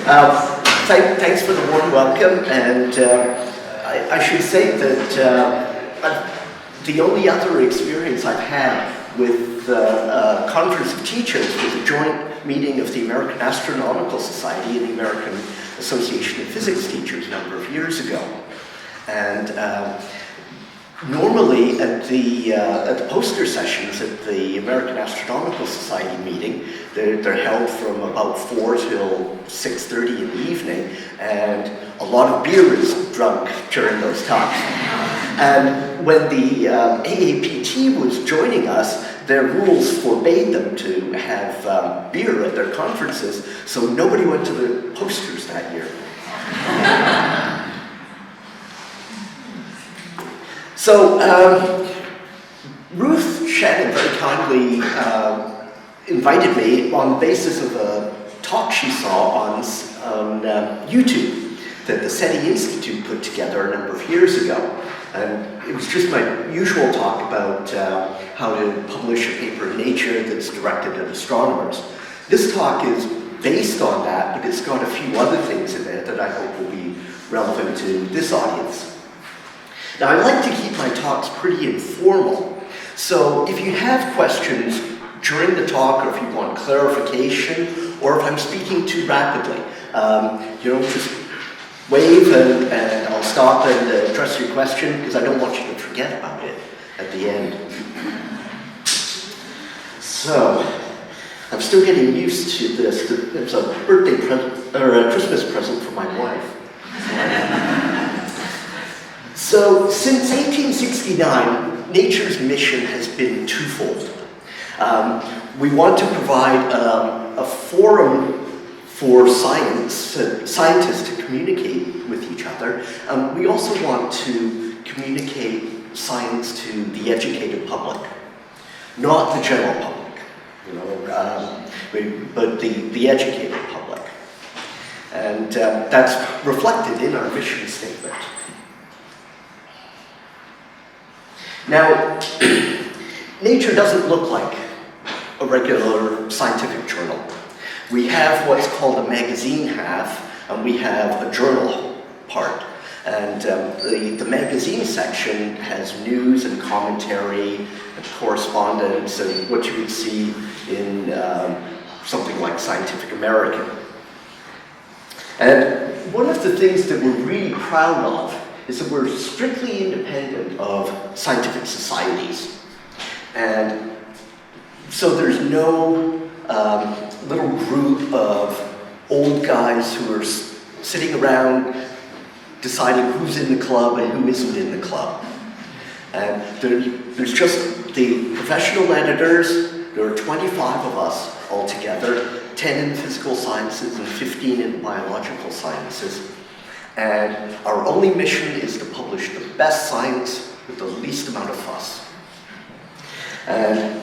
Thanks for the warm welcome, and I should say that the only other experience I've had with a conference of teachers was a joint meeting of the American Astronautical Society and the American Association of Physics Teachers a number of years ago. And normally at the poster sessions at the American Astronautical Society meeting, they're held from about 4 till 6:30 in the evening, and a lot of beer is drunk during those times. And when the AAPT was joining us, their rules forbade them to have beer at their conferences, so nobody went to the posters that year. So, Ruth Shannon very kindly invited me on the basis of a talk she saw on YouTube that the SETI Institute put together a number of years ago. And it was just my usual talk about how to publish a paper in Nature that's directed at astronomers. This talk is based on that, but it's got a few other things in it that I hope will be relevant to this audience. Now, I like to keep my talks pretty informal, so if you have questions during the talk, or if you want clarification, or if I'm speaking too rapidly, just wave and I'll stop and address your question, because I don't want you to forget about it at the end. So, I'm still getting used to this. It's a birthday present, or a Christmas present for my wife. So, since 1869, Nature's mission has been twofold. We want to provide a forum for scientists to communicate with each other. We also want to communicate science to the educated public, not the general public, but the educated public. And that's reflected in our mission statement. Now, Nature doesn't look like a regular scientific journal. We have what's called a magazine half, and we have a journal part. And the magazine section has news and commentary and correspondence and what you would see in something like Scientific American. And one of the things that we're really proud of is that we're strictly independent of scientific societies. And so there's no little group of old guys who are sitting around deciding who's in the club and who isn't in the club. And there's just the professional editors. There are 25 of us altogether, 10 in physical sciences and 15 in biological sciences. And our only mission is to publish the best science with the least amount of fuss. And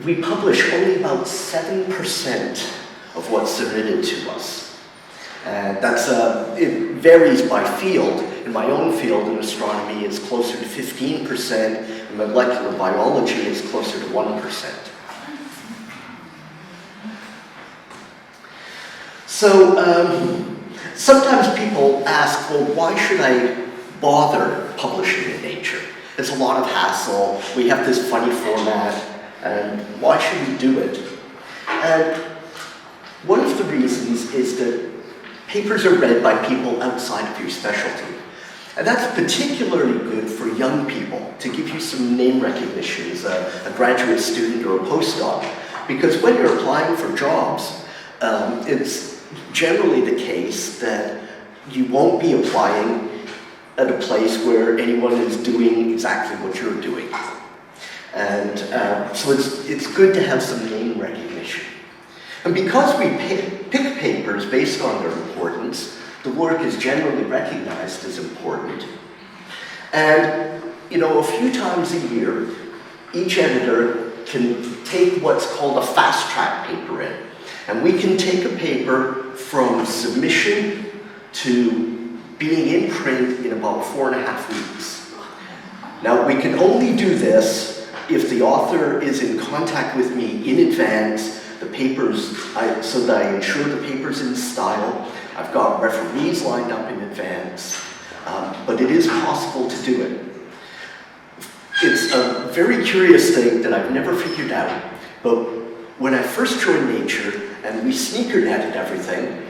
we publish only about 7% of what's submitted to us. And it varies by field. In my own field in astronomy, it's closer to 15%. In molecular biology, it's closer to 1%. So, sometimes people ask, well, why should I bother publishing in Nature? It's a lot of hassle, we have this funny format, and why should we do it? And one of the reasons is that papers are read by people outside of your specialty. And that's particularly good for young people, to give you some name recognition as a graduate student or a postdoc. Because when you're applying for jobs, it's generally the case that you won't be applying at a place where anyone is doing exactly what you're doing. And so it's good to have some name recognition. And because we pick papers based on their importance, the work is generally recognized as important. And, a few times a year, each editor can take what's called a fast-track paper in. And we can take a paper from submission to being in print in about 4.5 weeks. Now, we can only do this if the author is in contact with me in advance the papers, so that I ensure the paper's in style. I've got referees lined up in advance, but it is possible to do it. It's a very curious thing that I've never figured out, but when I first joined Nature and we sneaker netted everything,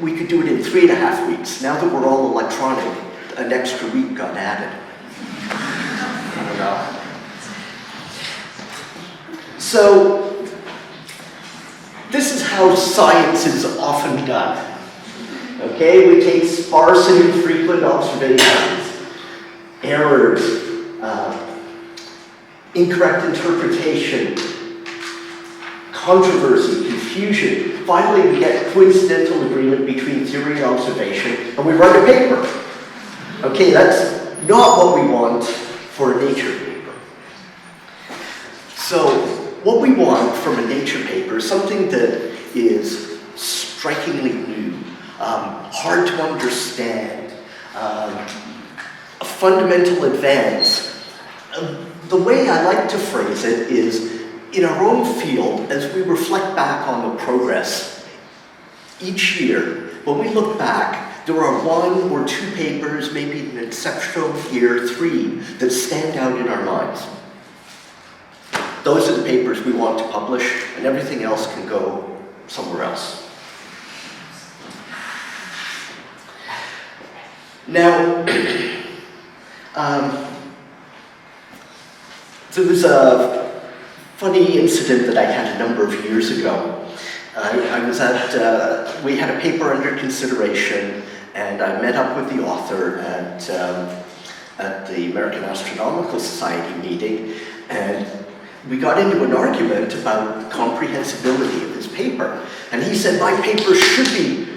we could do it in 3.5 weeks. Now that we're all electronic, an extra week got added. I don't know. So, this is how science is often done. Okay, we take sparse and infrequent observations, errors, incorrect interpretation, controversy, confusion. Finally, we get coincidental agreement between theory and observation, and we write a paper. Okay, that's not what we want for a Nature paper. So, what we want from a Nature paper is something that is strikingly new, hard to understand, a fundamental advance. The way I like to phrase it is, in our own field, as we reflect back on the progress each year, when we look back, there are 1 or 2 papers, maybe an exceptional year, 3, that stand out in our minds. Those are the papers we want to publish, and everything else can go somewhere else. Now, there was a funny incident that I had a number of years ago. I was at, we had a paper under consideration, and I met up with the author at the American Astronomical Society meeting, and we got into an argument about the comprehensibility of his paper. And he said, my paper should be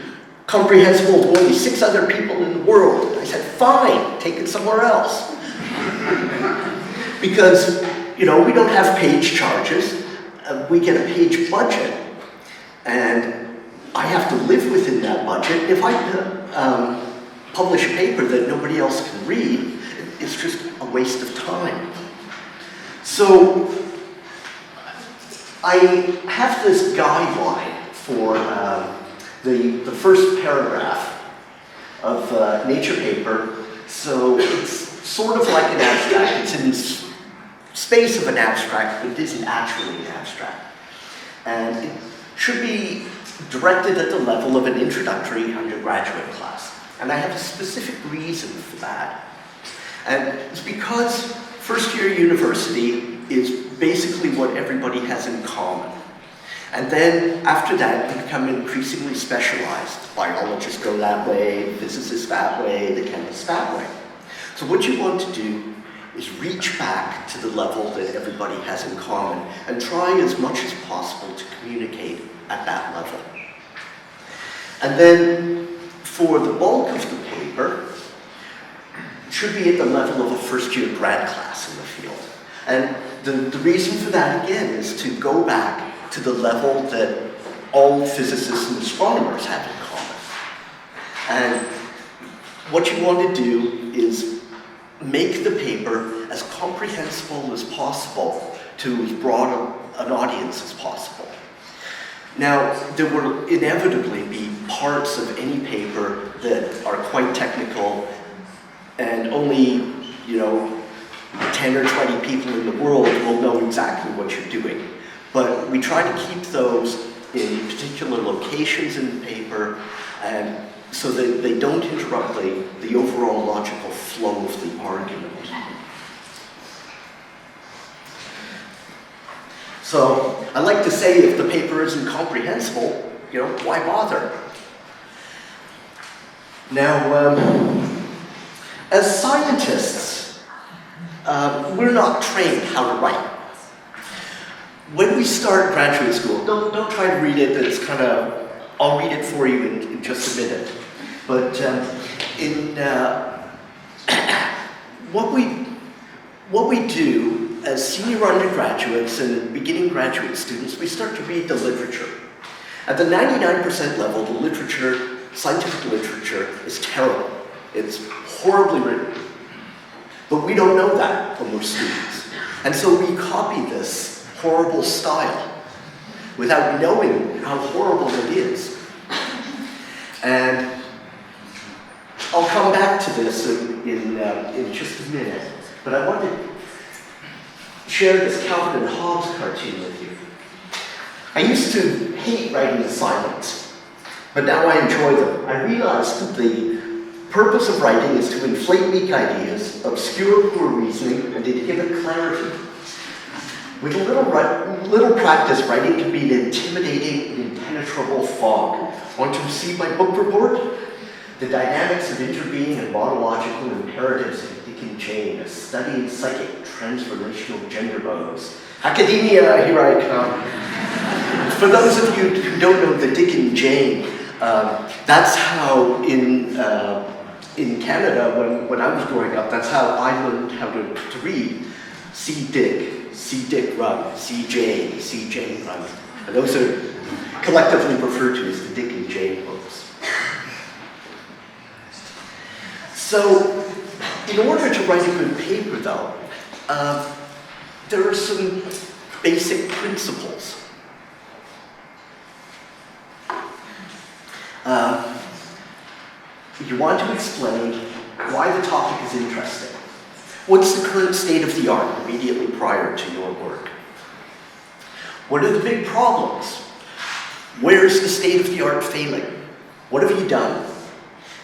comprehensible to only 6 other people in the world. I said, fine, take it somewhere else. Because, you know, we don't have page charges. We get a page budget. And I have to live within that budget. If I publish a paper that nobody else can read, it's just a waste of time. So, I have this guideline for the first paragraph of Nature paper. So it's sort of like an abstract. It's in the space of an abstract, but it isn't actually an abstract. And it should be directed at the level of an introductory undergraduate class. And I have a specific reason for that. And it's because first-year university is basically what everybody has in common. And then after that, you become increasingly specialized. Biologists go that way, physicists that way, the chemists that way. So what you want to do is reach back to the level that everybody has in common and try as much as possible to communicate at that level. And then for the bulk of the paper, it should be at the level of a first-year grad class in the field. And the reason for that, again, is to go back to the level that all physicists and astronomers have in common. And what you want to do is make the paper as comprehensible as possible to as broad an audience as possible. Now, there will inevitably be parts of any paper that are quite technical and only, 10 or 20 people in the world will know exactly what you're doing. But we try to keep those in particular locations in the paper, and so that they don't interrupt the overall logical flow of the argument. So I like to say, if the paper isn't comprehensible, why bother? Now, as scientists, we're not trained how to write. When we start graduate school, don't try to read it. It's kind of, I'll read it for you in just a minute. But what we do as senior undergraduates and beginning graduate students, we start to read the literature. At the 99% level, the literature, scientific literature, is terrible. It's horribly written. But we don't know that when we're students. And so we copy this horrible style without knowing how horrible it is. And I'll come back to this in just a minute, but I want to share this Calvin and Hobbes cartoon with you. I used to hate writing assignments, but now I enjoy them. I realized that the purpose of writing is to inflate weak ideas, obscure poor reasoning, and inhibit clarity. With a little practice, writing can be an intimidating, impenetrable fog. Want to see my book report? The Dynamics of Interbeing and Monological Imperatives of Dick and Jane, a study in psychic transformational gender modes. Academia, here I come. For those of you who don't know the Dick and Jane, that's how in Canada, when I was growing up, that's how I learned how to read. See Dick run, see Jane run. And those are collectively referred to as the Dick and Jane books. So, in order to write a good paper, though, there are some basic principles. You want to explain why the topic is interesting. What's the current state of the art immediately prior to your work? What are the big problems? Where's the state of the art failing? What have you done?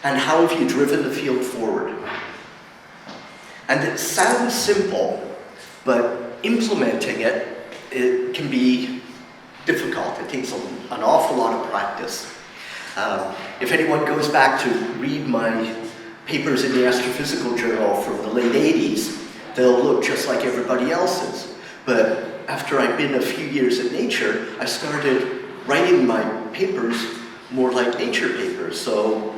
And how have you driven the field forward? And it sounds simple, but implementing it can be difficult. It takes an awful lot of practice. If anyone goes back to read my papers in the Astrophysical Journal from the late 80s, they'll look just like everybody else's. But after I'd been a few years at Nature, I started writing my papers more like Nature papers. So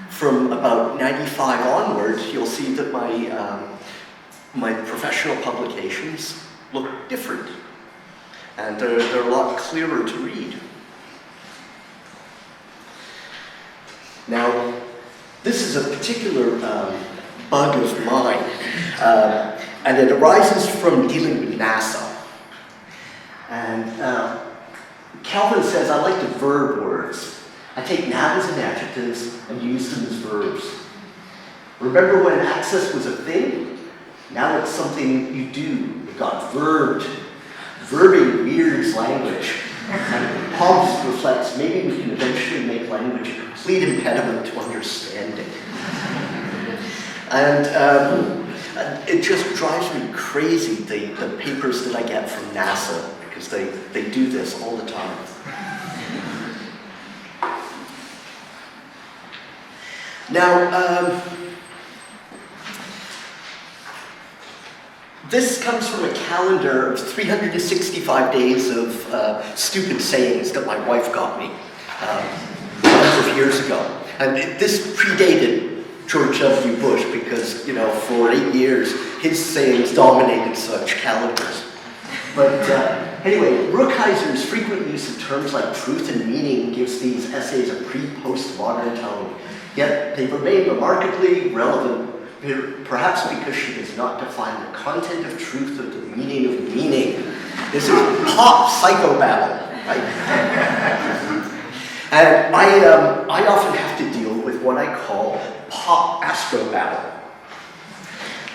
from about 95 onwards, you'll see that my professional publications look different. And they're a lot clearer to read. Now, this is a particular bug of mine, and it arises from dealing with NASA. And Calvin says, I like to verb words. I take nouns and adjectives and use them as verbs. Remember when access was a thing? Now it's something you do. It got verbed. Verbing weirds language. And Hobbes reflects, maybe we can eventually make language a complete impediment to understanding. And it just drives me crazy, the papers that I get from NASA, because they do this all the time. Now, this comes from a calendar of 365 days of stupid sayings that my wife got me a number of years ago. And this predated George W. Bush because, for 8 years, his sayings dominated such calendars. But anyway, Brookhiser's frequent use of terms like truth and meaning gives these essays a pre-postmodern tone. Yet they remain remarkably relevant, perhaps because she does not define the content of truth or the meaning of meaning. This is pop psychobabble, right? And I often have to deal with what I call pop astrobabble.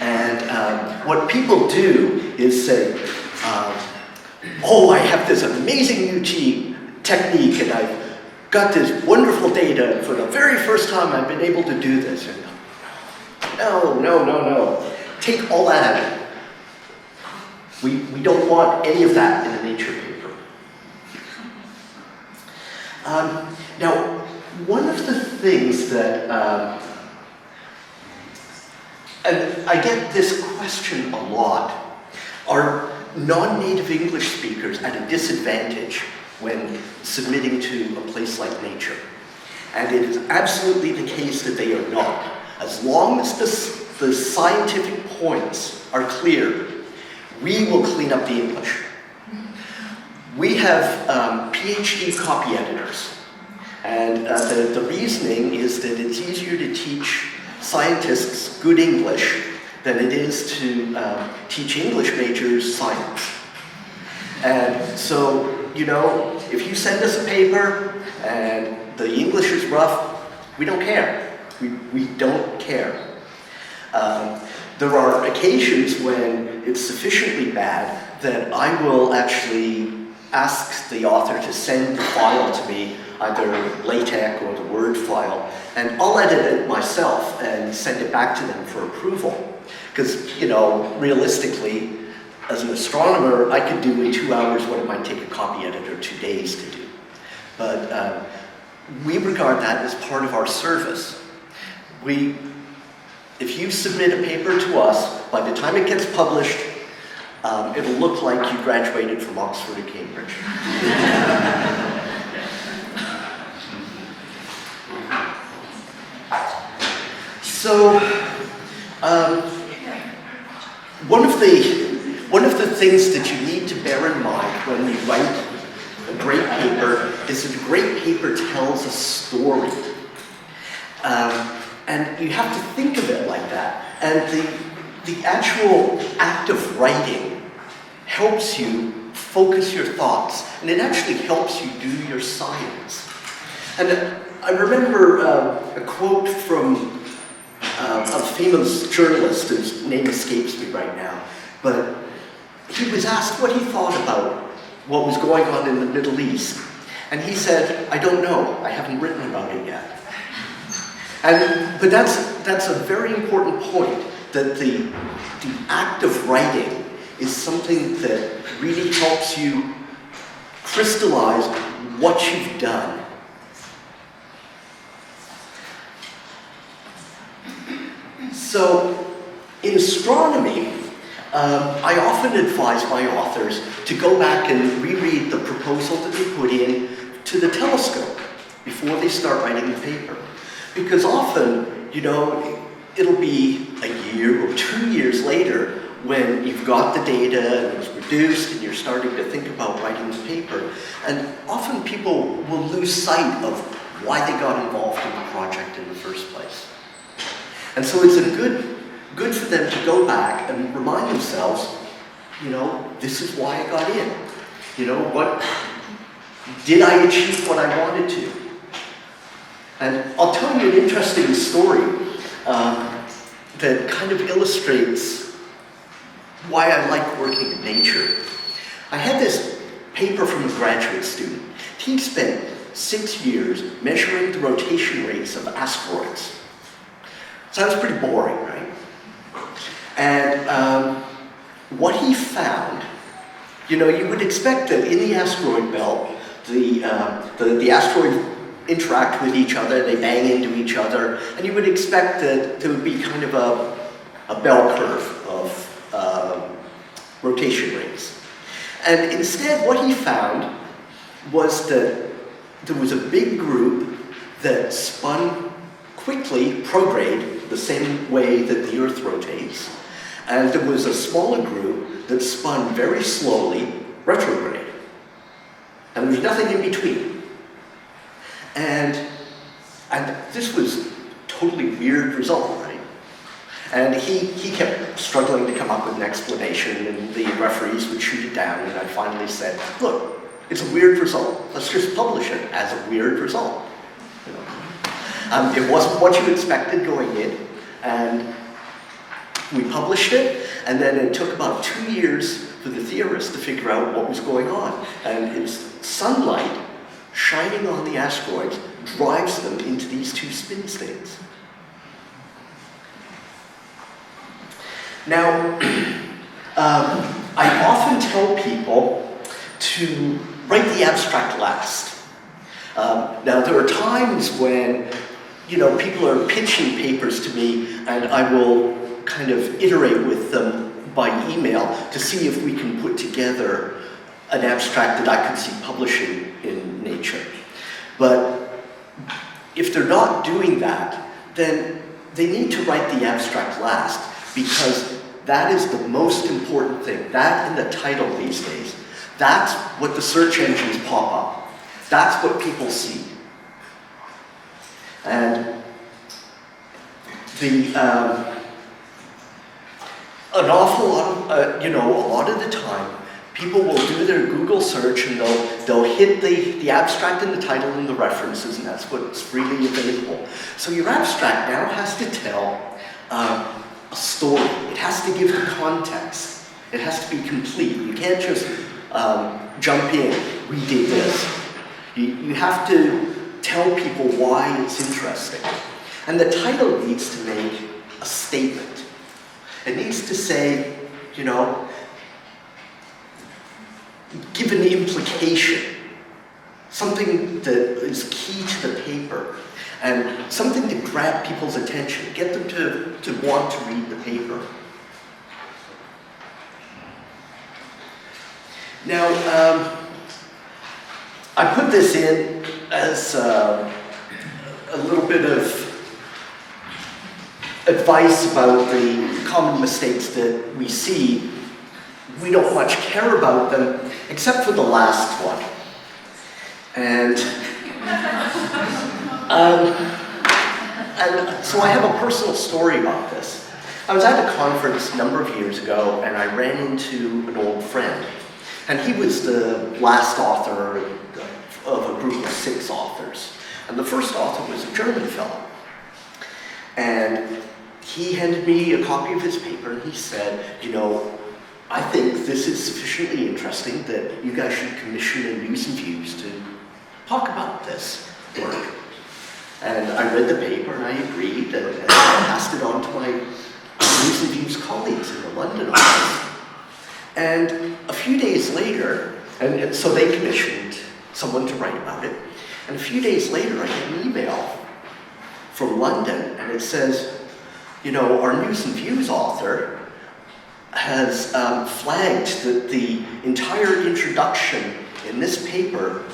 And what people do is say, oh, I have this amazing new technique and I've got this wonderful data. For the very first time I've been able to do this. And no. Take all that out. We don't want any of that in a Nature paper. Now, one of the things that, and I get this question a lot, are non-native English speakers at a disadvantage when submitting to a place like Nature? And it is absolutely the case that they are not. As long as the scientific points are clear, we will clean up the English. We have PhD copy editors. And the reasoning is that it's easier to teach scientists good English than it is to teach English majors science. And so, you know, if you send us a paper and the English is rough, we don't care. We don't care. There are occasions when it's sufficiently bad that I will actually ask the author to send the file to me, either LaTeX or the Word file, and I'll edit it myself and send it back to them for approval. Because, you know, realistically, as an astronomer, I could do in 2 hours what it might take a copy editor 2 days to do. But we regard that as part of our service. If you submit a paper to us, by the time it gets published, it'll look like you graduated from Oxford or Cambridge. So, one of the things that you need to bear in mind when you write a great paper is that a great paper tells a story. And you have to think of it like that. And the actual act of writing helps you focus your thoughts, and it actually helps you do your science. And I remember a quote from a famous journalist whose name escapes me right now, but he was asked what he thought about what was going on in the Middle East. And he said, "I don't know, I haven't written about it yet." But that's a very important point, that the act of writing is something that really helps you crystallize what you've done. So, in astronomy, I often advise my authors to go back and reread the proposal that they put in to the telescope before they start writing the paper. Because often, you know, it'll be a year or 2 years later when you've got the data and it's produced and you're starting to think about writing the paper. And often people will lose sight of why they got involved in the project in the first place. And so it's good for them to go back and remind themselves, you know, this is why I got in. You know, did I achieve what I wanted to? And I'll tell you an interesting story that kind of illustrates why I like working in nature. I had this paper from a graduate student. He spent 6 years measuring the rotation rates of asteroids. Sounds pretty boring, right? And what he found, you know, you would expect that in the asteroid belt, the asteroids interact with each other, they bang into each other, and you would expect that there would be kind of a bell curve of rotation rates. And instead, what he found was that there was a big group that spun quickly, prograde, the same way that the Earth rotates, and there was a smaller group that spun very slowly, retrograde. And there was nothing in between. And this was a totally weird result, right? And he kept struggling to come up with an explanation, and the referees would shoot it down, and I finally said, look, it's a weird result. Let's just publish it as a weird result. You know? It wasn't what you expected going in, and we published it, and then it took about 2 years for the theorists to figure out what was going on. And it was sunlight shining on the asteroids drives them into these two spin states. Now, I often tell people to write the abstract last. Now, there are times when, you know, people are pitching papers to me, and I will kind of iterate with them by email to see if we can put together an abstract that I can see publishing in Nature. But if they're not doing that, then they need to write the abstract last, because that is the most important thing. That and the title these days. That's what the search engines pop up. That's what people see. And an awful lot of, a lot of the time, People will do their Google search and they'll hit the abstract and the title and the references, and that's what's freely available. So your abstract now has to tell a story. It has to give the context. It has to be complete. You can't just jump in, we did this. You have to tell people why it's interesting. And the title needs to make a statement. It needs to say, you know, give an implication, something that is key to the paper, and something to grab people's attention, get them to want to read the paper. Now, I put this in as a little bit of advice about the common mistakes that we see. We don't much care about them, except for the last one. And so I have a personal story about this. I was at a conference a number of years ago, and I ran into an old friend. And he was the last author of a group of 6 authors. And the first author was a German fellow. And he handed me a copy of his paper, and he said, you know, I think this is sufficiently interesting that you guys should commission a News and Views to talk about this work. And I read the paper and I agreed, and I passed it on to my News and Views colleagues in the London office. And a few days later, and so they commissioned someone to write about it, and a few days later I get an email from London, and it says, you know, our News and Views author has flagged that the entire introduction in this paper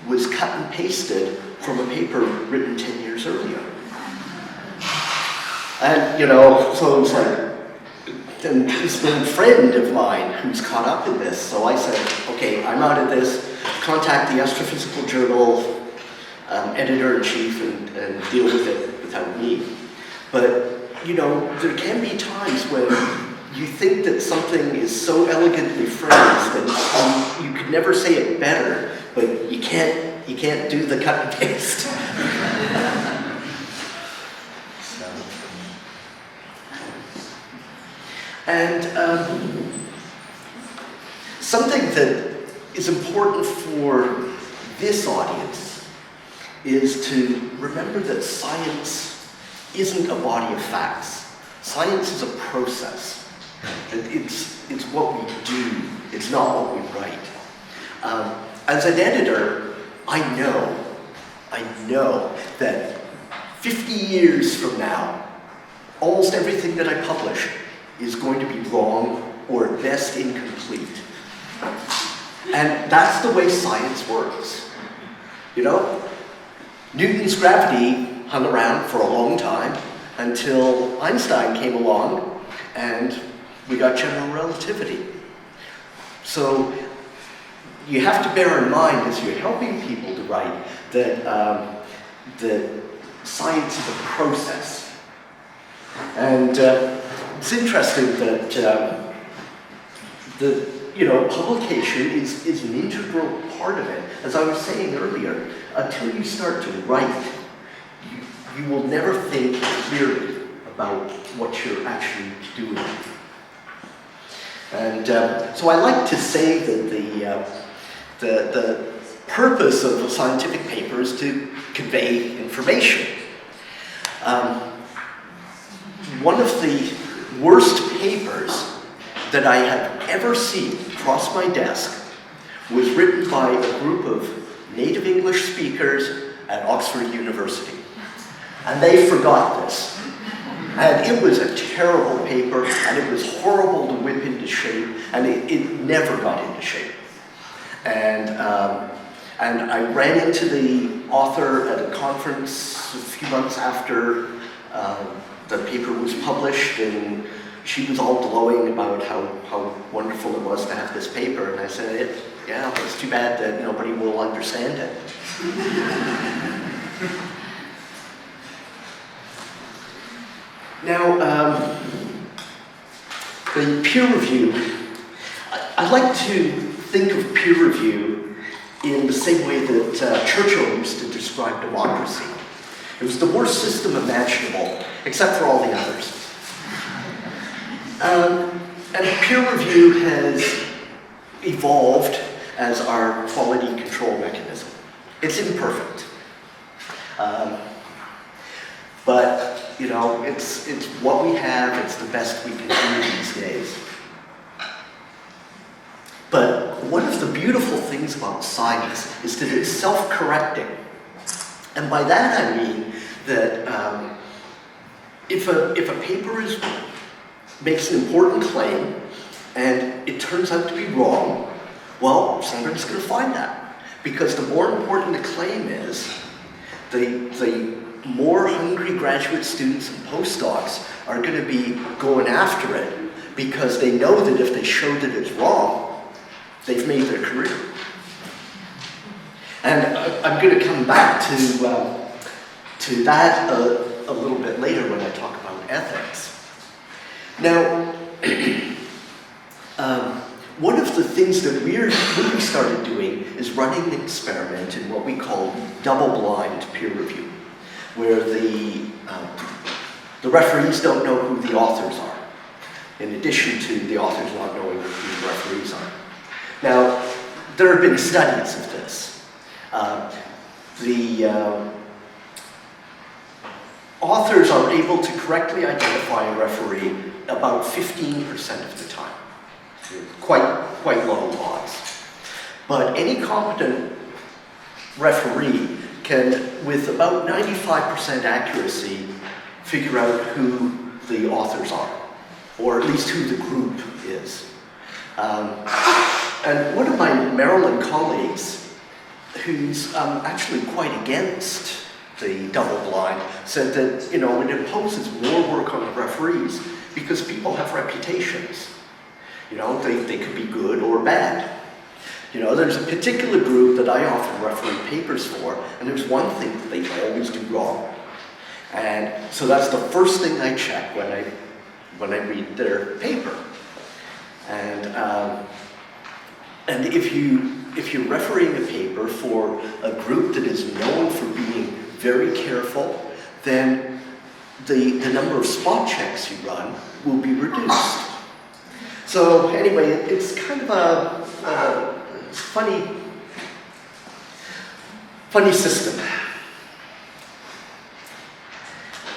was cut and pasted from a paper written 10 years earlier. And, you know, so it's like, and he's been a friend of mine who's caught up in this, so I said, okay, I'm out of this, contact the Astrophysical Journal editor-in-chief and deal with it without me. But, you know, there can be times when you think that something is so elegantly phrased that you could never say it better, but you can't do the cut and paste. And something that is important for this audience is to remember that science isn't a body of facts. Science is a process. It's what we do. It's not what we write. As an editor, I know that 50 years from now, almost everything that I publish is going to be wrong or at best incomplete. And that's the way science works. You know, Newton's gravity hung around for a long time until Einstein came along and we got general relativity. So you have to bear in mind as you're helping people to write that science is a process. And it's interesting that publication is an integral part of it. As I was saying earlier, until you start to write, you will never think clearly about what you're actually doing. And so I like to say that the purpose of a scientific paper is to convey information. One of the worst papers that I have ever seen cross my desk was written by a group of native English speakers at Oxford University. And they forgot this. And it was a terrible paper, and it was horrible to whip into shape, and it never got into shape. And I ran into the author at a conference a few months after the paper was published, and she was all glowing about how wonderful it was to have this paper. And I said, yeah, but it's too bad that nobody will understand it. Now, the peer review, I like to think of peer review in the same way that Churchill used to describe democracy. It was the worst system imaginable, except for all the others. And peer review has evolved as our quality control mechanism. It's imperfect. But, you know, it's what we have, it's the best we can do these days. But one of the beautiful things about science is that it's self-correcting. And by that I mean that if a paper makes an important claim and it turns out to be wrong, well, somebody's going to find that. Because the more important the claim is, the more hungry graduate students and postdocs are going to be going after it because they know that if they show that it's wrong, they've made their career. And I'm going to come back to that a little bit later when I talk about ethics. Now, one of the things that we started doing is running an experiment in what we call double-blind peer review, where the referees don't know who the authors are, in addition to the authors not knowing who the referees are. Now, there have been studies of this. The authors are able to correctly identify a referee about 15% of the time. Quite low odds. But any competent referee can, with about 95% accuracy, figure out who the authors are, or at least who the group is. And one of my Maryland colleagues, who's actually quite against the double blind, said that, you know, it imposes more work on the referees because people have reputations. You know, they could be good or bad. You know, there's a particular group that I often referee papers for, and there's one thing that they always do wrong. And so that's the first thing I check when I read their paper. And if you're refereeing a paper for a group that is known for being very careful, then the number of spot checks you run will be reduced. So anyway, it's kind of a funny system.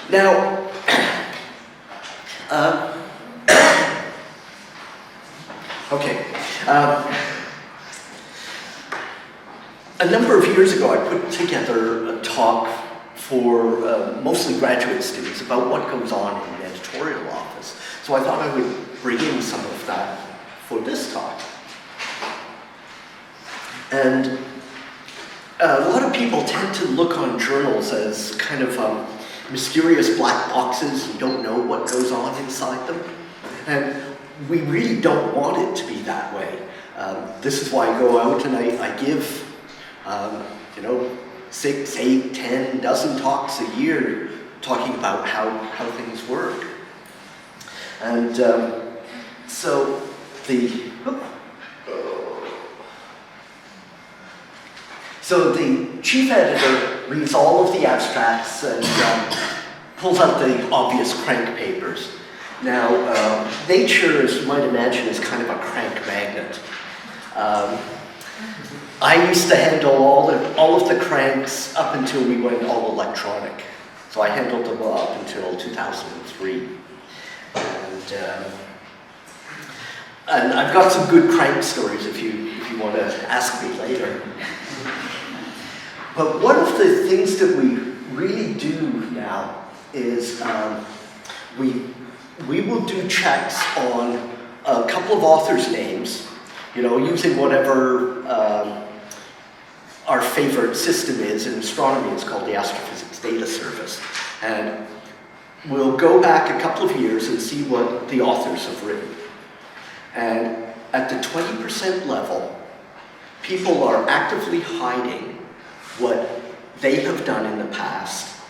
Now, okay. A number of years ago, I put together a talk for mostly graduate students about what goes on in an editorial office. So I thought I would bring in some of that for this talk. And a lot of people tend to look on journals as kind of mysterious black boxes. You don't know what goes on inside them. And we really don't want it to be that way. This is why I go out and I give, 6, 8, 10 dozen talks a year talking about how things work. And so the chief editor reads all of the abstracts and pulls out the obvious crank papers. Now, nature, as you might imagine, is kind of a crank magnet. I used to handle all of the cranks up until we went all electronic. So I handled them up until 2003. And I've got some good crank stories if you want to ask me later. But one of the things that we really do now is we will do checks on a couple of authors' names, using whatever our favorite system is in astronomy. It's called the Astrophysics Data Service. And we'll go back a couple of years and see what the authors have written. And at the 20% level, people are actively hiding what they have done in the past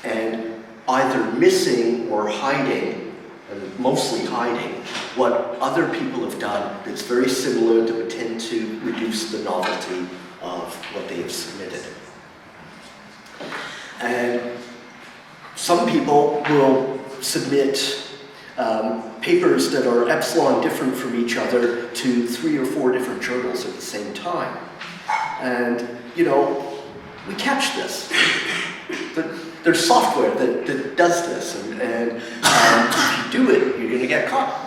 and either missing or hiding, and mostly hiding, what other people have done that's very similar that would tend to reduce the novelty of what they have submitted. And some people will submit papers that are epsilon different from each other to 3 or 4 different journals at the same time. And, you know, we catch this. There's software that does this, and if you do it, you're going to get caught.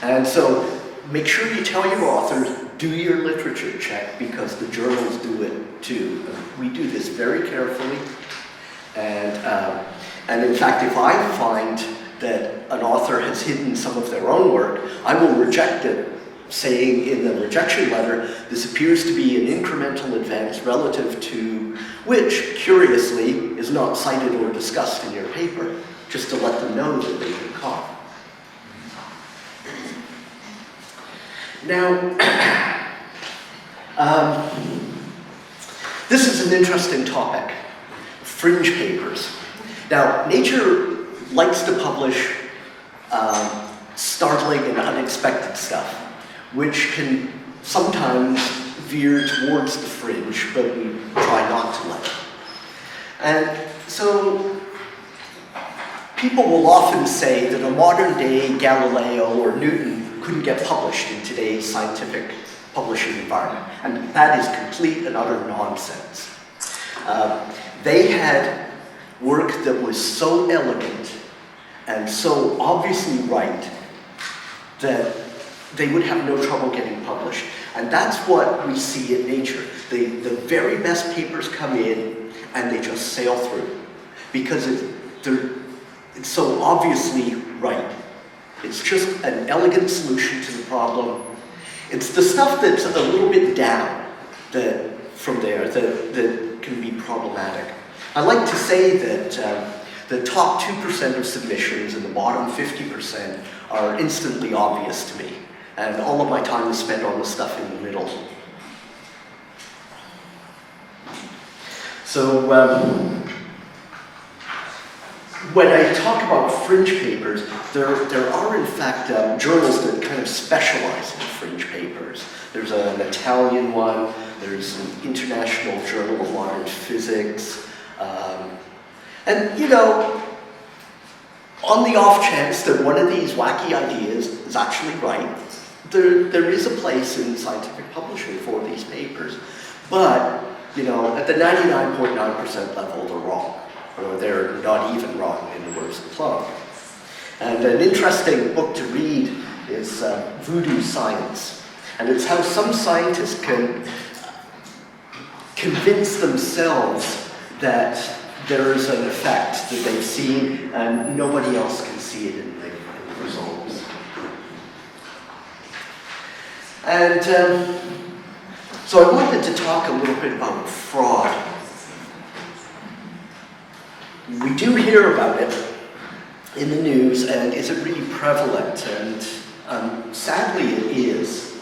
And so make sure you tell your authors, do your literature check, because the journals do it too. We do this very carefully. And in fact, if I find that an author has hidden some of their own work, I will reject it, saying in the rejection letter, this appears to be an incremental advance relative to which, curiously, is not cited or discussed in your paper, just to let them know that they've been caught. Now, this is an interesting topic, fringe papers. Now, Nature likes to publish startling and unexpected stuff, which can sometimes veer towards the fringe, but we try not to let it. And so people will often say that a modern-day Galileo or Newton couldn't get published in today's scientific publishing environment, and that is complete and utter nonsense. They had work that was so elegant and so obviously right that they would have no trouble getting published. And that's what we see in Nature. The very best papers come in and they just sail through because it's so obviously right. It's just an elegant solution to the problem. It's the stuff that's a little bit down from there that can be problematic. I like to say that the top 2% of submissions and the bottom 50% are instantly obvious to me. And all of my time is spent on the stuff in the middle. So when I talk about fringe papers, there are in fact journals that kind of specialize in fringe papers. There's an Italian one, there's an International Journal of Modern Physics, and you know, on the off chance that one of these wacky ideas is actually right, there is a place in scientific publishing for these papers. But, you know, at the 99.9% level, they're wrong. Or they're not even wrong, in the words of Plum. And an interesting book to read is Voodoo Science. And it's how some scientists can convince themselves that there is an effect that they've seen and nobody else can see it in the results. And so I wanted to talk a little bit about fraud. We do hear about it in the news, and is it really prevalent? And sadly it is.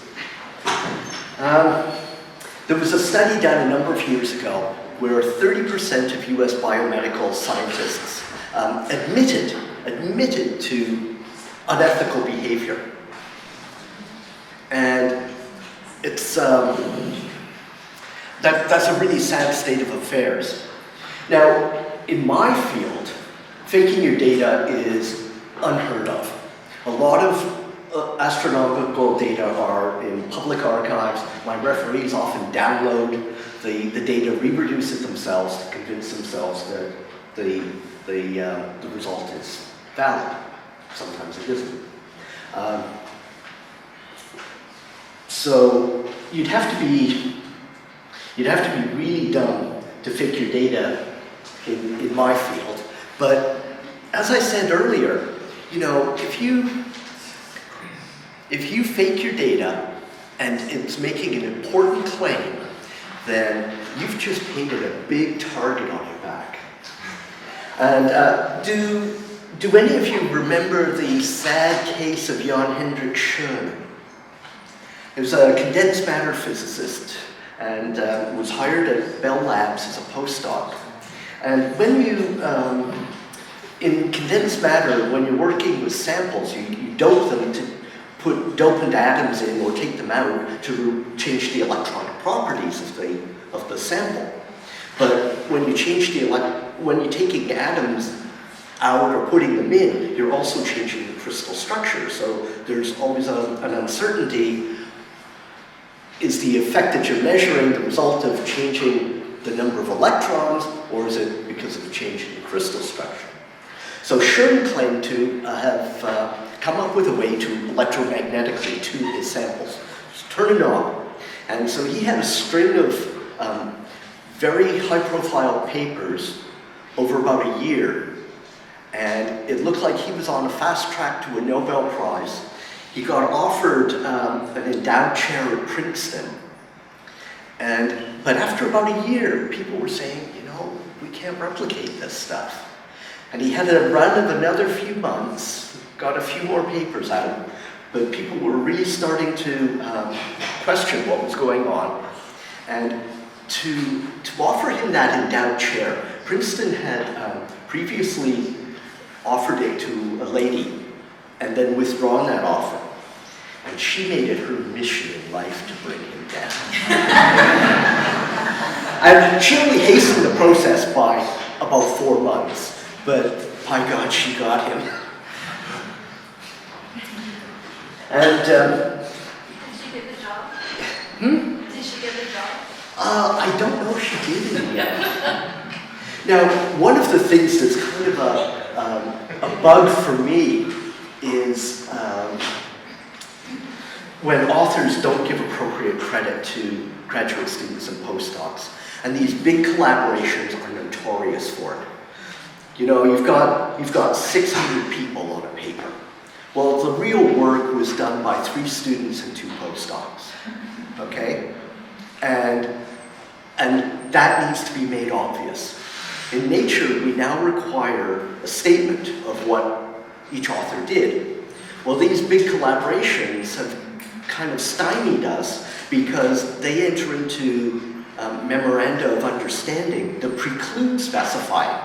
There was a study done a number of years ago where 30% of US biomedical scientists admitted to unethical behavior. And it's, that's a really sad state of affairs. Now, in my field, faking your data is unheard of. A lot of astronomical data are in public archives. My referees often download the data, reproduce it themselves to convince themselves that the result is valid. Sometimes it isn't. So you'd have to be really dumb to fake your data in my field. But as I said earlier, you know, if you fake your data and it's making an important claim, then you've just painted a big target on your back. And do any of you remember the sad case of Jan Hendrik Schoen? He was a condensed matter physicist and was hired at Bell Labs as a postdoc. And when you, in condensed matter, when you're working with samples, you dope them put dopant atoms in or take them out to change the electronic properties of the sample. But when you when you're taking atoms out or putting them in, you're also changing the crystal structure. So there's always an uncertainty. Is the effect that you're measuring the result of changing the number of electrons, or is it because of a change in the crystal structure? So Schoen claimed to have come up with a way to electromagnetically tune his samples. Just turn it on. And so he had a string of very high-profile papers over about a year. And it looked like he was on a fast track to a Nobel Prize. He got offered an endowed chair at Princeton. But after about a year, people were saying, you know, we can't replicate this stuff. And he had a run of another few months, got a few more papers out, but people were really starting to question what was going on. And to offer him that endowed chair, Princeton had previously offered it to a lady and then withdrawn that offer. And she made it her mission in life to bring him down. And she only hastened the process by about 4 months, but by God, she got him. And did she get the job? Did she get the job? I don't know if she did in the end. Now, one of the things that's kind of a bug for me is when authors don't give appropriate credit to graduate students and postdocs. And these big collaborations are notorious for it. You know, you've got 600 people on a paper. Well, the real work was done by 3 students and 2 postdocs, okay? And that needs to be made obvious. In Nature, we now require a statement of what each author did. Well, these big collaborations have kind of stymied us because they enter into memoranda of understanding that preclude specifying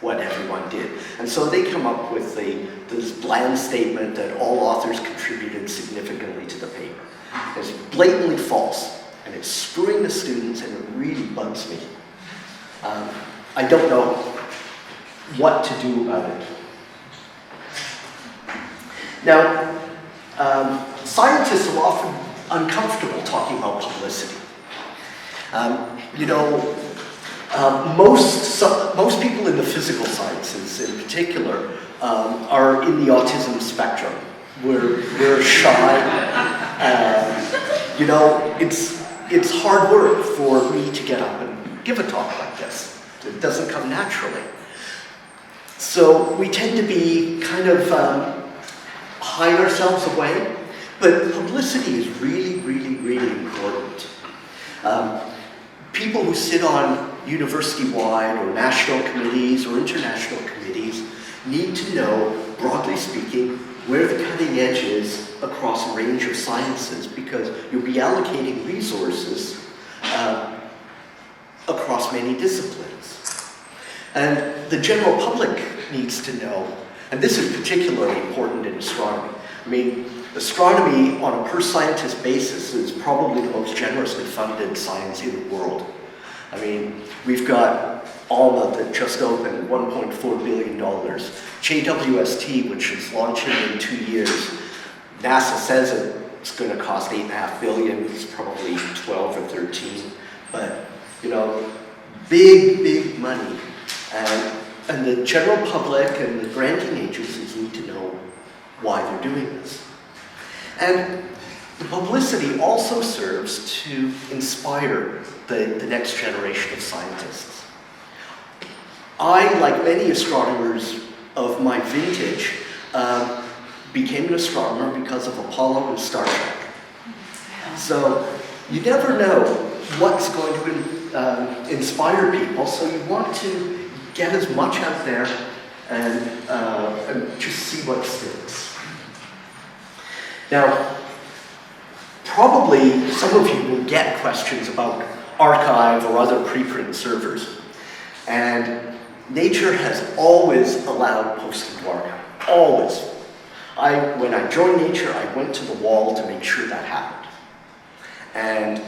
what everyone did. And so they come up with this bland statement that all authors contributed significantly to the paper. It's blatantly false, and it's screwing the students, and it really bugs me. I don't know what to do about it. Now, scientists are often uncomfortable talking about publicity. You know, most people in the physical sciences, in particular, are in the autism spectrum. We're shy. You know, it's hard work for me to get up and give a talk like this. It doesn't come naturally. So we tend to be kind of hide ourselves away. But publicity is really, really, really important. People who sit on university-wide or national committees or international committees need to know, broadly speaking, where the cutting edge is across a range of sciences, because you'll be allocating resources across many disciplines. And the general public needs to know, and this is particularly important in astronomy. I mean, astronomy on a per-scientist basis is probably the most generously funded science in the world. I mean, we've got ALMA that just opened, $1.4 billion. JWST, which is launching in 2 years. NASA says it's going to cost $8.5 billion. It's probably 12 or 13. But, you know, big, big money. And the general public and the granting agencies need to know why they're doing this. And the publicity also serves to inspire the next generation of scientists. I, like many astronomers of my vintage, became an astronomer because of Apollo and Star Trek. So you never know what's going to inspire people, so you want to get as much out there and just see what sticks. Now, probably some of you will get questions about archive or other preprint servers. And Nature has always allowed posting to archive, always. When I joined Nature, I went to the wall to make sure that happened. And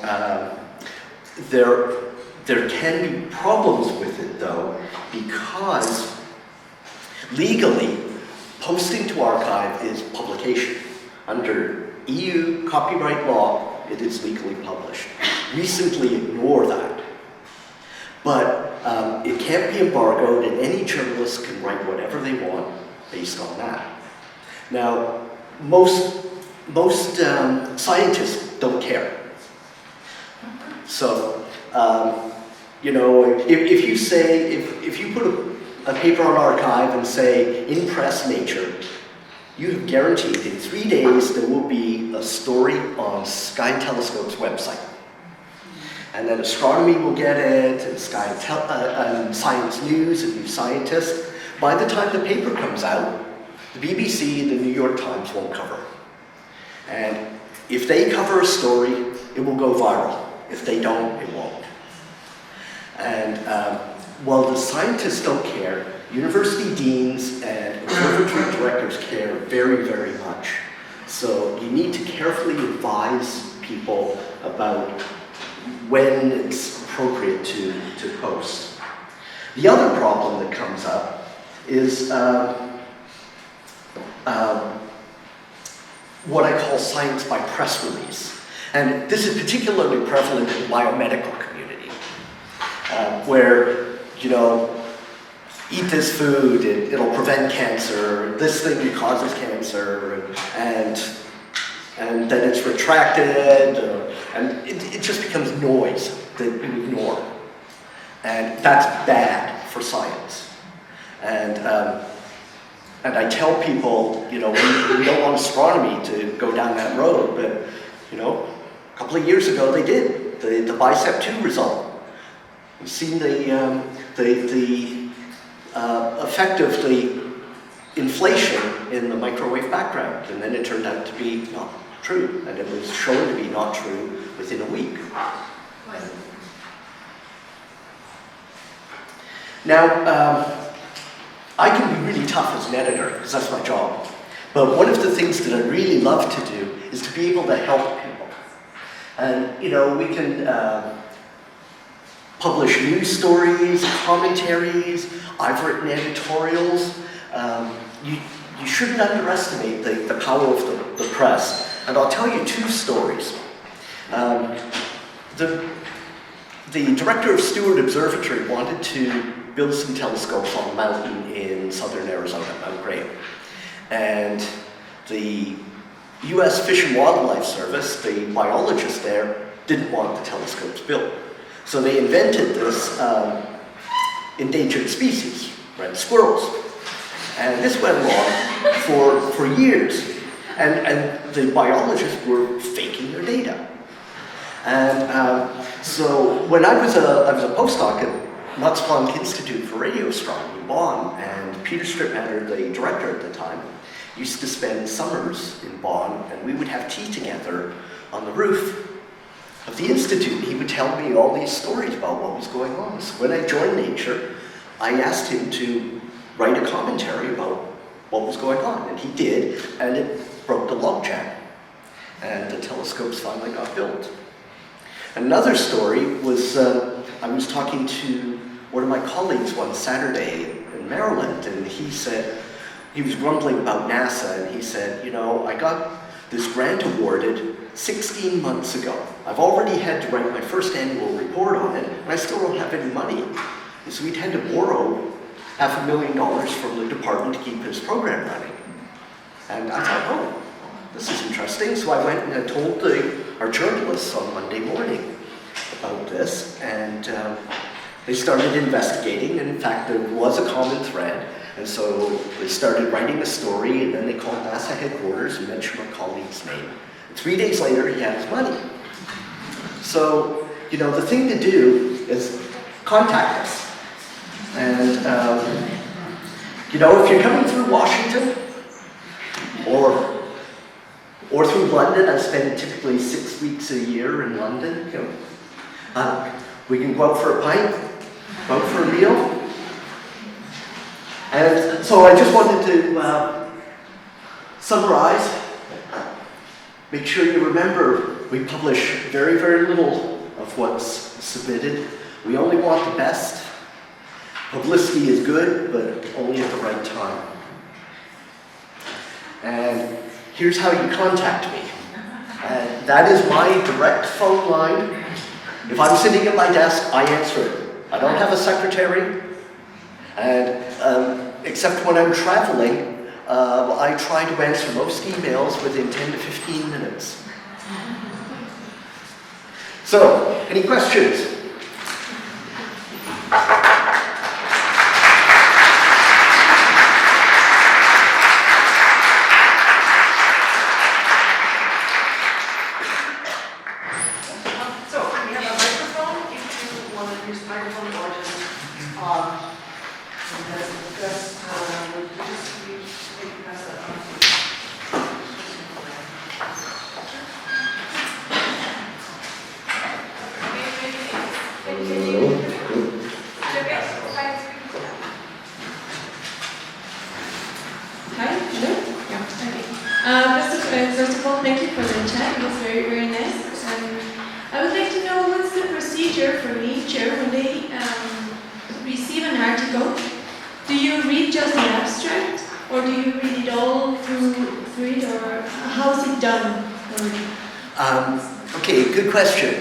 there can be problems with it, though, because legally, posting to archive is publication. Under EU copyright law, it is legally published. We simply ignore that. But it can't be embargoed, and any journalist can write whatever they want based on that. Now, most scientists don't care. So, you know, if you say, if you put a paper on archive and say, in press Nature, you have guaranteed in 3 days there will be a story on Sky Telescope's website. And then astronomy will get it, and Science News and New Scientist. By the time the paper comes out, the BBC and the New York Times won't cover it. And if they cover a story, it will go viral. If they don't, it won't. And while the scientists don't care, university deans and observatory directors care very, very much. So you need to carefully advise people about when it's appropriate to post. The other problem that comes up is what I call science by press release. And this is particularly prevalent in the biomedical community, where, you know, eat this food, it'll prevent cancer, this thing causes cancer, and then it's retracted, and it just becomes noise that you ignore. And that's bad for science. And I tell people, you know, we don't want astronomy to go down that road, but, you know, a couple of years ago they did. The BICEP 2 result. We've seen the effect of the inflation in the microwave background, and then it turned out to be not true, and it was shown to be not true within a week. Now, I can be really tough as an editor, because that's my job. But one of the things that I really love to do is to be able to help people. And, you know, we can publish news stories, commentaries. I've written editorials. You shouldn't underestimate the power of the press. And I'll tell you 2 stories. The director of Stewart Observatory wanted to build some telescopes on a mountain in southern Arizona, Mount Graham. And the US Fish and Wildlife Service, the biologists there, didn't want the telescopes built. So they invented this endangered species, red squirrels. And this went on for years. And the biologists were faking their data. And so when I was a postdoc at Max Planck Institute for Radio Astronomy in Bonn, and Peter Strittmatter, the director at the time, used to spend summers in Bonn, and we would have tea together on the roof of the Institute. He would tell me all these stories about what was going on. So when I joined Nature, I asked him to write a commentary about what was going on, and he did, and it broke the logjam, and the telescopes finally got built. Another story was, I was talking to one of my colleagues one Saturday in Maryland, and he said, he was grumbling about NASA, and he said, you know, I got this grant awarded 16 months ago. I've already had to write my first annual report on it, and I still don't have any money. And so we'd had to borrow $500,000 from the department to keep his program running. And I thought, oh, this is interesting. So I went and I told our journalists on Monday morning about this, and they started investigating, and in fact there was a common thread, and so they started writing a story, and then they called NASA headquarters and mentioned my colleague's name. And 3 days later he had his money. So, you know, the thing to do is contact us. And, you know, if you're coming through Washington, or through London, I spend typically 6 weeks a year in London, you know, we can go out for a pint, go out for a meal. And so I just wanted to summarize, make sure you remember we publish very, very little of what's submitted. We only want the best. Publicity is good, but only at the right time. And here's how you contact me. And that is my direct phone line. If I'm sitting at my desk, I answer it. I don't have a secretary. And except when I'm traveling, I try to answer most emails within 10 to 15 minutes. So, any questions? First of all, thank you for the chat. It was very, very nice. I would like to know what's the procedure for Nature when they receive an article. Do you read just the abstract, or do you read it all through it, or how is it done? Okay, good question.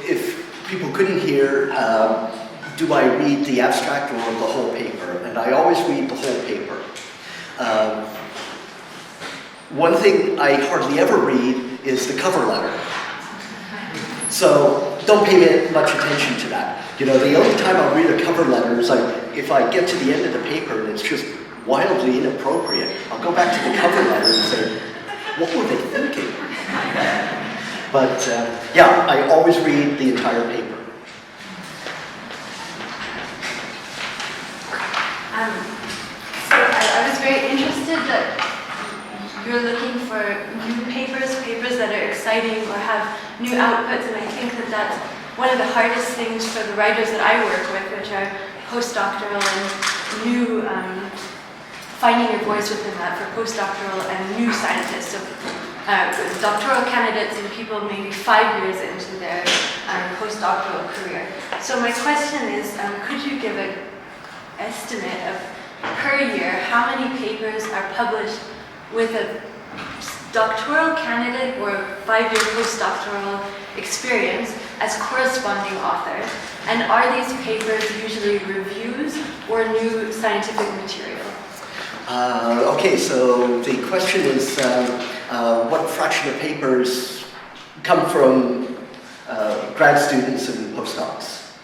If people couldn't hear, do I read the abstract or the whole paper? And I always read the whole paper. One thing I hardly ever read is the cover letter. So don't pay much attention to that. You know, the only time I'll read a cover letter is if I get to the end of the paper and it's just wildly inappropriate. I'll go back to the cover letter and say, what were they thinking? But yeah, I always read the entire paper. So I was very interested that you're looking for new papers that are exciting or have new outputs, and I think that that's one of the hardest things for the writers that I work with, which are postdoctoral and new, finding your voice within that for postdoctoral and new scientists. So doctoral candidates and people maybe 5 years into their postdoctoral career. So my question is, could you give an estimate of per year how many papers are published with a doctoral candidate or a 5-year postdoctoral experience as corresponding authors? And are these papers usually reviews or new scientific material? Okay, so the question is what fraction of papers come from grad students and postdocs?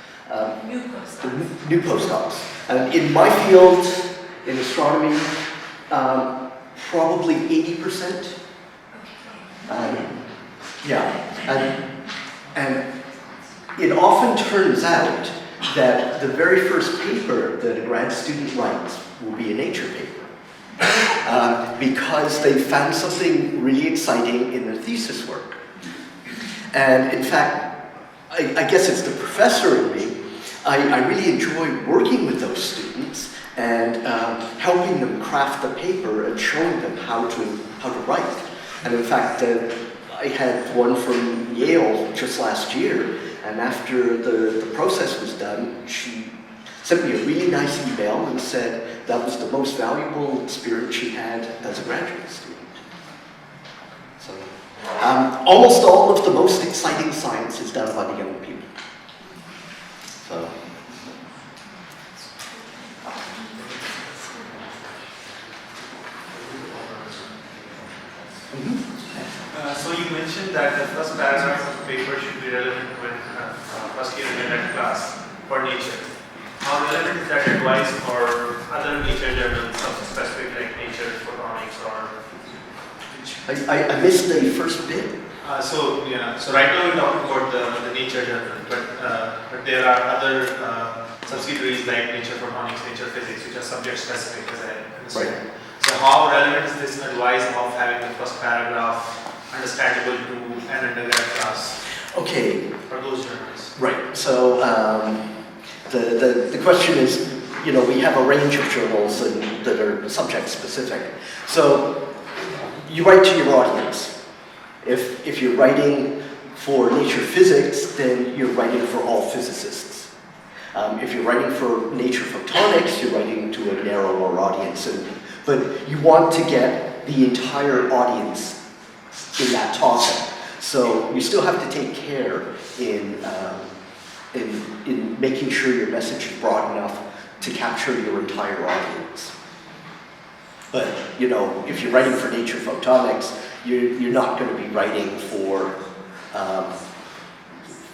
New postdocs. New postdocs. In my field, in astronomy, probably 80%. Yeah, and it often turns out that the very first paper that a grad student writes will be a Nature paper because they found something really exciting in their thesis work. And in fact, I guess it's the professor in me, I really enjoy working with those students and helping them craft the paper and showing them how to write. And in fact, I had one from Yale just last year, and after the process was done, she sent me a really nice email and said that was the most valuable experience she had as a graduate student. So, almost all of the most exciting science is done by the young people. So. So you mentioned that the first paragraph of the paper should be relevant when first year in that class for Nature. How relevant is that advice for other Nature journals, something specific like Nature, Photonics, or? I missed the first bit. So right now we're talking about the Nature journal, but there are other subsidiaries like Nature Photonics, Nature Physics, which are subject specific, as I understand. Right. So how relevant is this advice of having the first paragraph understandable to an undergrad class? Okay. For those journals. Right. So the question is, you know, we have a range of journals that are subject specific. So you write to your audience. If you're writing for nature physics, then you're writing for all physicists. If you're writing for nature photonics, you're writing to a narrower audience. But you want to get the entire audience in that topic. So you still have to take care in making sure your message is broad enough to capture your entire audience. But, you know, if you're writing for nature photonics, you're not going to be writing for a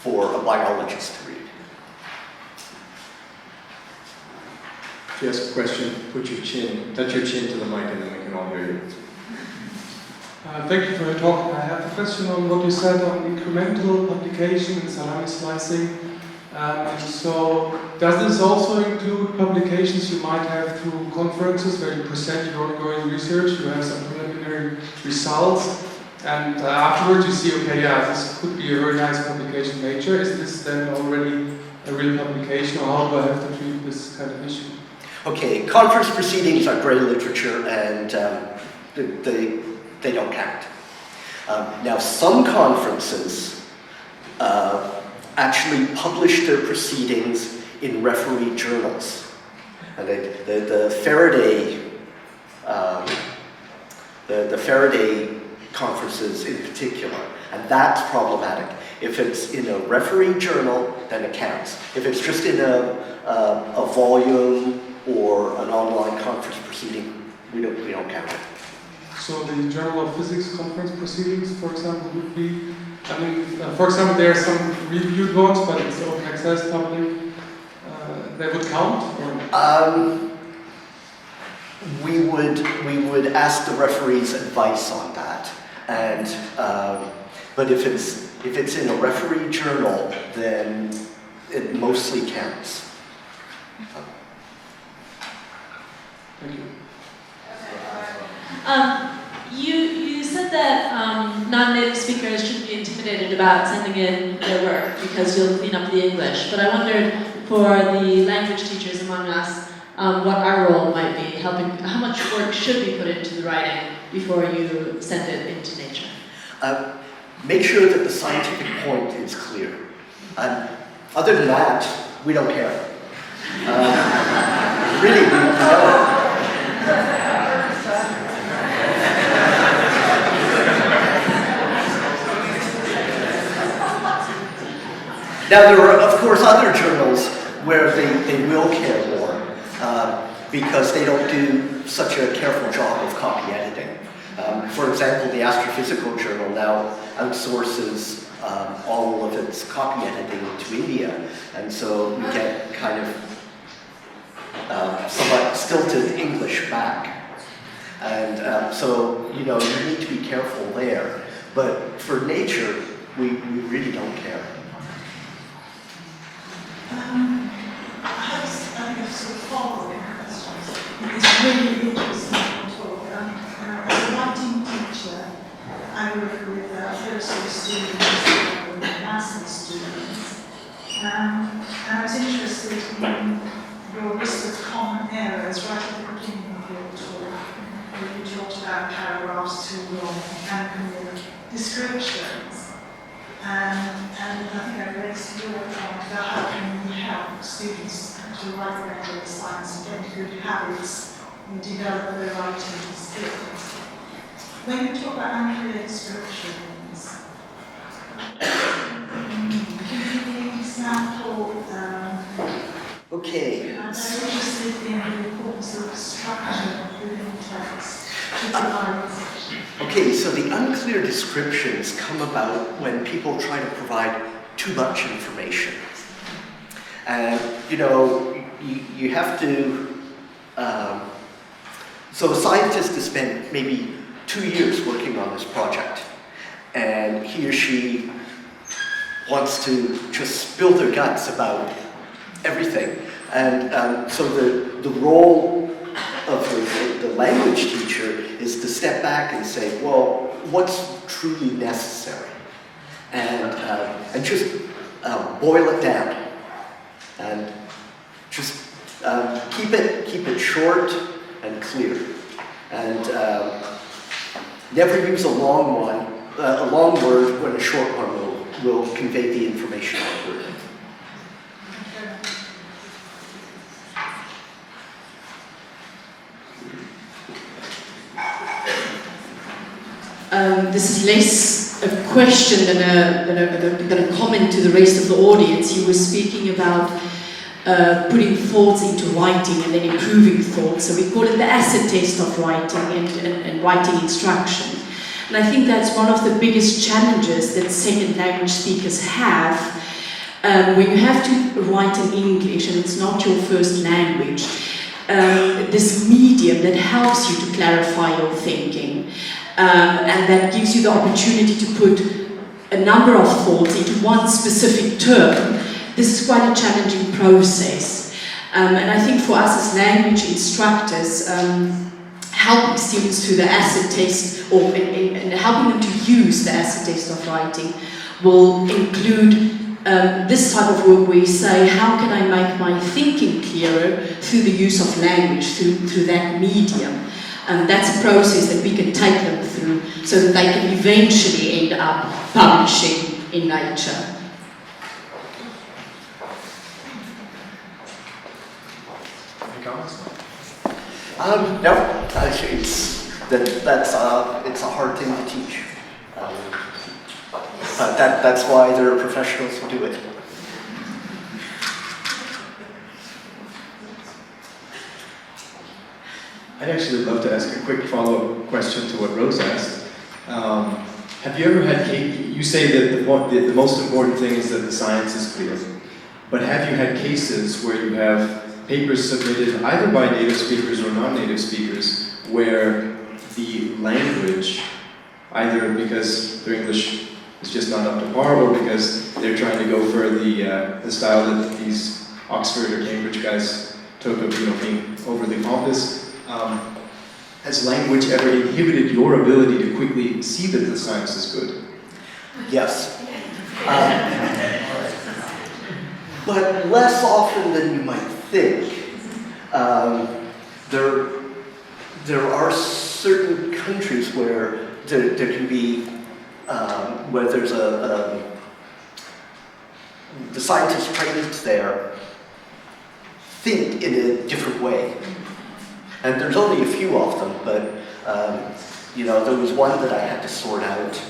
biologist to read. If you ask a question, touch your chin to the mic and then we can all hear you. Thank you for your talk. I have a question on what you said on incremental publication and salami slicing. So, does this also include publications you might have through conferences where you present your ongoing research, you have some preliminary results, and afterwards you see, okay, yeah, this could be a very nice publication in Nature. Is this then already a real publication, or how do I have to treat this kind of issue? Okay, conference proceedings are gray literature, and they don't count. Now, some conferences actually publish their proceedings in referee journals. And the Faraday conferences in particular, and that's problematic. If it's in a referee journal, then it counts. If it's just in a volume or an online conference proceeding, we don't count it. So the Journal of Physics conference proceedings, for example, would be, I mean, for example, there are some reviewed ones, but it's open access public. They would count? Or? We would ask the referee's advice on that, and but if it's in a referee journal, then it mostly counts. Thank you. You said that non-native speakers shouldn't be intimidated about sending in their work because you'll clean up the English. But I wondered, for the language teachers among us, what our role might be, helping. How much work should be put into the writing before you send it into Nature? Make sure that the scientific point is clear. Other than that, we don't care. Really, we don't. Now, there are, of course, other journals where they will care more because they don't do such a careful job of copy editing. For example, the Astrophysical Journal now outsources all of its copy editing to India, and so you get kind of somewhat stilted English back. And so, you know, you need to be careful there. But for Nature, we really don't care. I think a sort of follow-up question. It's really interesting talk. As a writing teacher, I work with philosophy students and maths students. And I was interested in your list of common errors right at the beginning of your talk, where you talked about paragraphs too long and unclear descriptions. And I think I raised your point about how can we help students to write better science and get good habits and develop their writing skills. When you talk about unclear descriptions, can you give me an example? Okay. I'm so interested in the importance of structure within text to provide. Okay, so the unclear descriptions come about when people try to provide too much information. And, you know, you have to, so a scientist has spent maybe 2 years working on this project, and he or she wants to just spill their guts about everything. And so the role of the language teacher is to step back and say, well, what's truly necessary? And just boil it down. And just keep it short and clear, and never use a long word when a short one will convey the information accurately. This is less a question than a comment to the rest of the audience. You were speaking about putting thoughts into writing and then improving thoughts. So we call it the acid test of writing and writing instruction. And I think that's one of the biggest challenges that second language speakers have when you have to write in English and it's not your first language. This medium that helps you to clarify your thinking. And that gives you the opportunity to put a number of thoughts into one specific term. This is quite a challenging process. And I think for us as language instructors, helping students through the acid test and helping them to use the acid test of writing will include this type of work where you say, how can I make my thinking clearer through the use of language, through that medium? That's a process that we can take them through so that they can eventually end up publishing in Nature. Any comments? No, actually, it's a hard thing to teach. That's why there are professionals who do it. I'd actually love to ask a quick follow-up question to what Rose asked. Have you ever had, you say that the most important thing is that the science is clear, but have you had cases where you have papers submitted either by native speakers or non-native speakers where the language, either because their English is just not up to par or because they're trying to go for the style that these Oxford or Cambridge guys took of being overly pompous, has language ever inhibited your ability to quickly see that the science is good? Yes. But less often than you might think. There are certain countries where there can be, where there's the scientists trained there think in a different way. And there's only a few of them, but there was one that I had to sort out,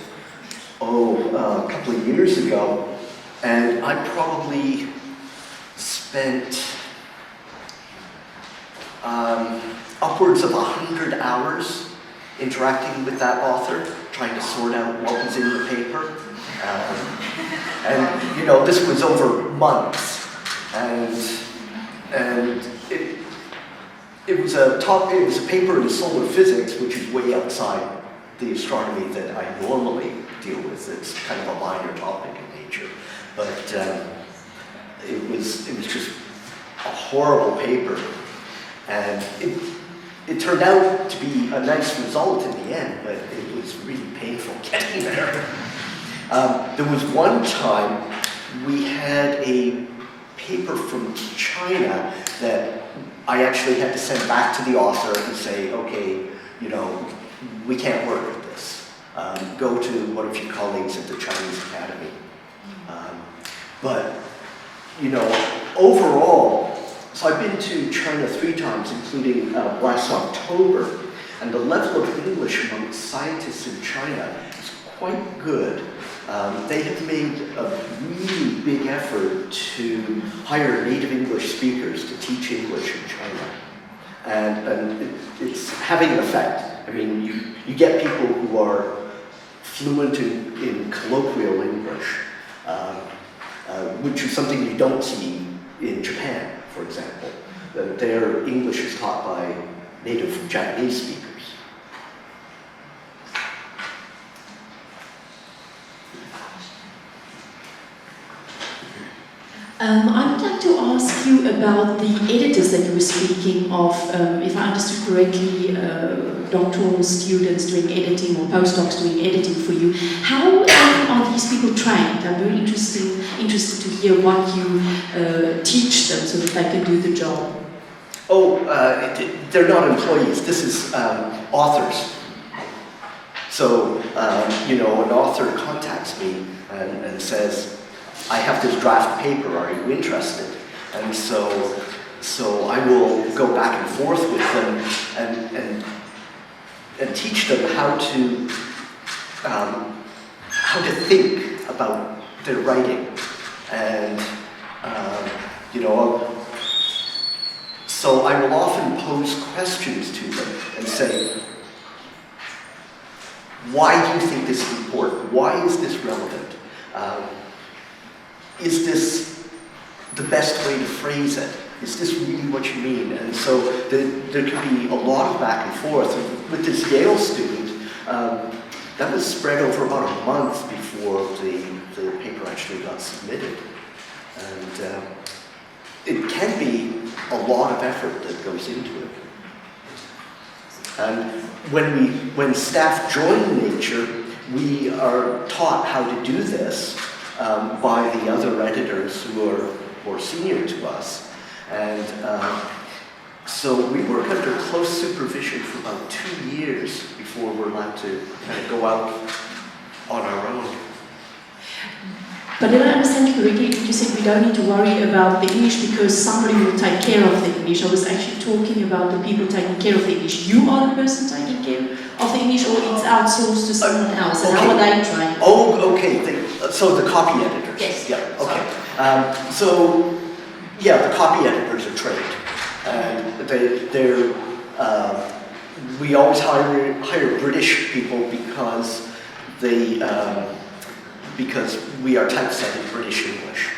a couple of years ago, and I probably spent upwards of 100 hours interacting with that author, trying to sort out what was in the paper. And this was over months, and it was a paper in solar physics, which is way outside the astronomy that I normally deal with. It's kind of a minor topic in nature, but it was just a horrible paper, and it turned out to be a nice result in the end, but it was really painful getting there. There was one time we had a paper from China that I actually had to send back to the author and say, okay, we can't work with this. Go to one of your colleagues at the Chinese Academy. But overall, so I've been to China 3 times, including last October, and the level of English among scientists in China is quite good. They have made a really big effort to hire native English speakers to teach English in China. And it's having an effect. I mean, you get people who are fluent in colloquial English, which is something you don't see in Japan, for example. Their English is taught by native Japanese speakers. I would like to ask you about the editors that you were speaking of. If I understood correctly, doctoral students doing editing or postdocs doing editing for you. How are these people trained? I'm very interested to hear what you teach them so that they can do the job. They're not employees. This is authors. So, an author contacts me and says, I have this draft paper, are you interested? And so I will go back and forth with them and teach them how to think about their writing. And, so I will often pose questions to them and say, why do you think this is important? Why is this relevant? Is this the best way to phrase it? Is this really what you mean? And so there can be a lot of back and forth. With this Yale student, that was spread over about a month before the paper actually got submitted. And it can be a lot of effort that goes into it. And when staff join Nature, we are taught how to do this by the other editors who are more senior to us. And so we work under close supervision for about 2 years before we're allowed to kind of go out on our own. But did I understand correctly, you said we don't need to worry about the English because somebody will take care of the English. I was actually talking about the people taking care of the English. You are the person taking care of the English, or it's outsourced to someone else? And how are they trained? Oh, okay. So the copy editors. Yes. Yeah, okay. The copy editors are trained. And we always hire British people because we are typesetting British English.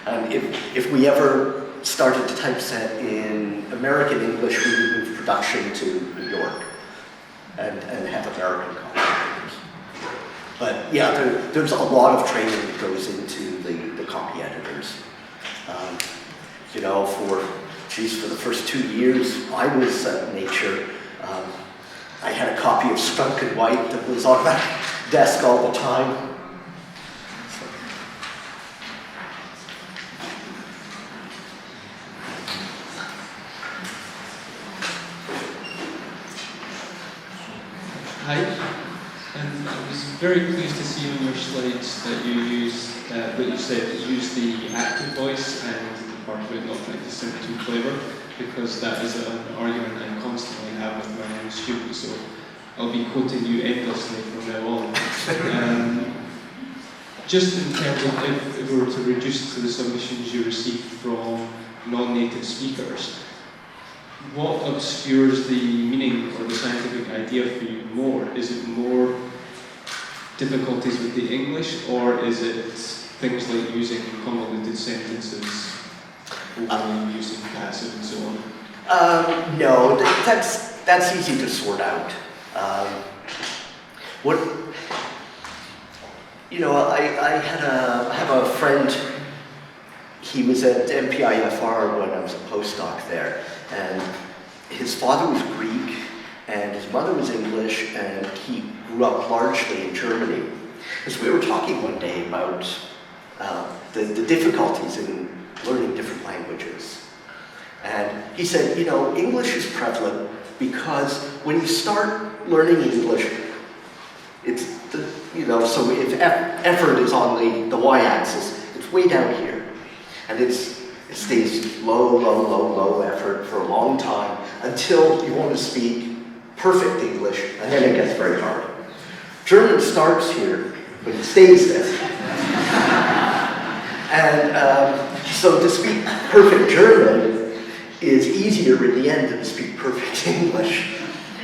And if we ever started to typeset in American English, we would move production to New York and have American copy editors. But yeah, there's a lot of training that goes into the copy editors. For the first 2 years I was at Nature, I had a copy of Strunk and White that was on my desk all the time. Hi, and I was very pleased to see on your slides that you said use the active voice and the part about not trying to sound too clever, because that is an argument I constantly have with my own students, so I'll be quoting you endlessly from now on. Just in terms of if we were to reduce to the submissions you received from non-native speakers, what obscures the meaning or the scientific idea for you more? Is it more difficulties with the English, or is it things like using convoluted sentences, or using passive and so on? No, that's easy to sort out. I have a friend. He was at MPIFR when I was a postdoc there, and his father was Greek and his mother was English, and he grew up largely in Germany. And so we were talking one day about the difficulties in learning different languages. And he said, English is prevalent because when you start learning English, so if effort is on the y-axis, it's way down here. And it stays low effort for a long time until you want to speak perfect English, and then it gets very hard. German starts here, but it stays there. And so to speak perfect German is easier in the end than to speak perfect English.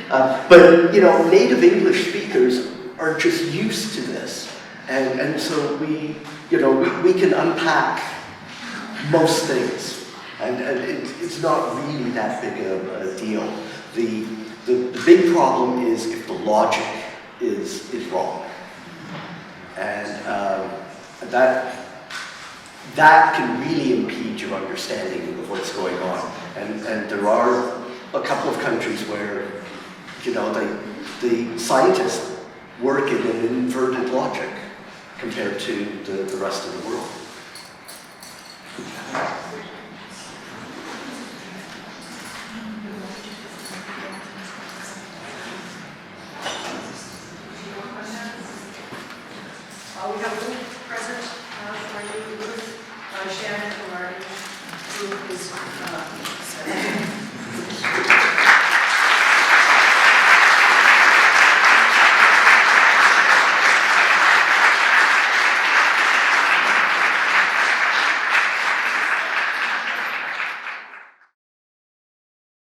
But native English speakers are just used to this, and so we can unpack most things, and it's not really that big a deal. The big problem is if the logic is wrong, and that can really impede your understanding of what's going on. And there are a couple of countries where the scientists work in an inverted logic compared to the rest of the world. We have Ruth present, for you, Ruth, Shannon from our English group is,